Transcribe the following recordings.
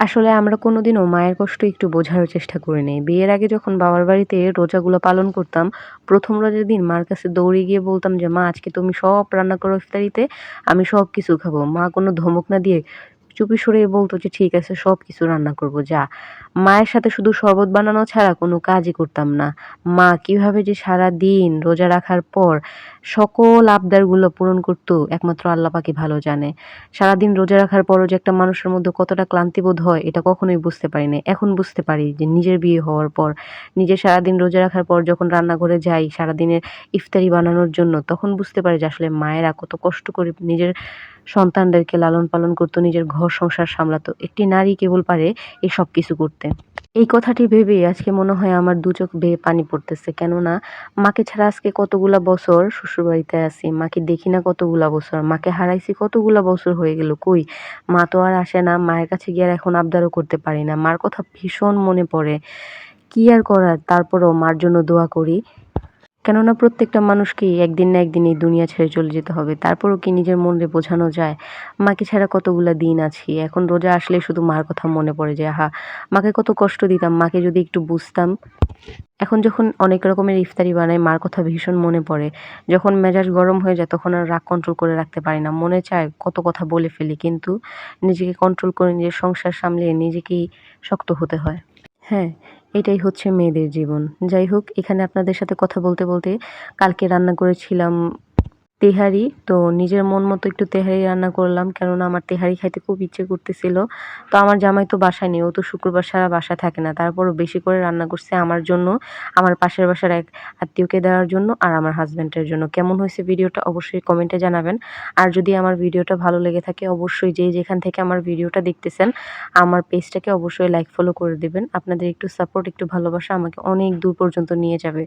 আসলে আমরা কোনোদিনও মায়ের কষ্ট একটু বোঝারও চেষ্টা করিনি। বিয়ের আগে যখন বাবার বাড়িতে রোজাগুলো পালন করতাম, ১ম রোজার দিন মার কাছে দৌড়ে গিয়ে বলতাম যে, "মা আজকে তুমি সব রান্না করো ইফতারিতে, আমি সবকিছু খাবো।" মা কোনো ধমক না দিয়ে চুপি সরে বলত যে, "ঠিক আছে সবকিছু রান্না করব যা।" মায়ের সাথে শুধু শরবত বানানো ছাড়া কোনো কাজই করতাম না। মা কিভাবে যে সারাদিন রোজা রাখার পর সকল আবদারগুলো পূরণ করত একমাত্র আল্লাহ পাকই ভালো জানে। সারাদিন রোজা রাখার পরও যে একটা মানুষের মধ্যে কতটা ক্লান্তিবোধ হয় এটা কখনোই বুঝতে পারিনি। এখন বুঝতে পারি যে নিজের বিয়ে হওয়ার পর, নিজে সারাদিন রোজা রাখার পর যখন রান্নাঘরে যাই সারাদিনের ইফতারি বানানোর জন্য, তখন বুঝতে পারি যে আসলে মায়েরা কত কষ্ট করে নিজের সন্তানদেরকে লালন-পালন করত, নিজের ঘর সংসার সামলাতো। একটি নারী কেবল পারে এই সবকিছু করতে। এই কথাটি ভেবেই আজকে মনে হয় আমার ২ চোখ বেয়ে পানি পড়তেছে। কেননা মাকে ছাড়া আজকে কতগুলা বছর শ্বশুরবাড়িতে আছি। মাকে দেখি না কতগুলা বছর। মাকে হারাইছি কতগুলা বছর হয়ে গেল। কই মা তো আর আসে না। মায়ের কাছে গিয়ে আর এখন আবদারও করতে পারি না। মার কথা ভীষণ মনে পড়ে। কি আর করার? তারপরেও মার জন্য দোয়া করি। কেননা প্রত্যেকটা মানুষকেই একদিন না একদিন এই দুনিয়া ছেড়ে চলে যেতে হবে। তারপরেও কি নিজের মনরে বোঝানো যায়? মাকে ছাড়া কতগুলা দিন আছি। এখন রোজা আসলেই শুধু মার কথা মনে পড়ে যে আহা! মাকে কত কষ্ট দিতাম, মাকে যদি একটু বুঝতাম। এখন যখন অনেক রকমের ইফতারি বানাই মার কথা ভীষণ মনে পড়ে। যখন মেজাজ গরম হয়ে যায় তখন আর রাগ কন্ট্রোল করে রাখতে পারি না। মনে চায় কত কথা বলে ফেলি কিন্তু নিজেকে কন্ট্রোল করে নিজের সংসার সামলিয়ে নিজেকেই শক্ত হতে হয়। হ্যাঁ, এটাই হচ্ছে মেয়েদের জীবন। যাই হোক এখানে আপনাদের সাথে কথা বলতে, বলতে কালকে রান্না করেছিলাম তেহারি। তো নিজের মন মতো একটু তেহারি রান্না করলাম। কেননা আমার তেহারি খাইতে খুব ইচ্ছে করতেছিল। তো আমার জামাই তো বাসায় নেই। ও তো শুক্রবার ছাড়া বাসায় থাকে না। তারপরও বেশি করে রান্না করছে আমার জন্য, আমার পাশের বাসার এক আত্মীয়কে দেওয়ার জন্য আর আমার হাসব্যান্ডের জন্য। কেমন হইছে ভিডিওটা অবশ্যই কমেন্টে জানাবেন। আর যদি আমার ভিডিওটা ভালো লেগে থাকে অবশ্যই যে যেখান থেকে আমার ভিডিওটা দেখতেছেন আমার পেজটাকে অবশ্যই লাইক ফলো করে দিবেন। আপনাদের একটু সাপোর্ট, একটু ভালোবাসা আমাকে অনেক দূর পর্যন্ত নিয়ে যাবে।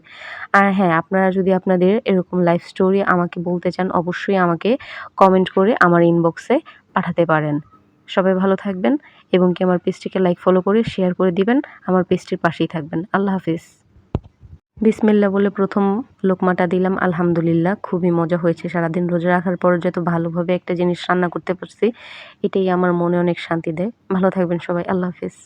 আর হ্যাঁ, আপনারা যদি আপনাদের এরকম লাইফ স্টোরি আমাকে বলতে চান অবশ্যই আমাকে কমেন্ট করে আমার ইনবক্সে পাঠাতে পারেন। সবাই ভালো থাকবেন এবং কি আমার পেজটিকে লাইক ফলো করে শেয়ার করে দিবেন। আমার পেজটির পাশেই থাকবেন। আল্লাহ হাফিজ। বিসমিল্লাহ বলে ১ম লোকমাটা দিলাম। আলহামদুলিল্লাহ খুবই মজা হয়েছে। সারাদিন রোজা রাখার পরও যে এত ভালোভাবে একটা জিনিস রান্না করতে পারছি, এটাই আমার মনে অনেক শান্তি দেয়। ভালো থাকবেন সবাই। আল্লাহ হাফিজ।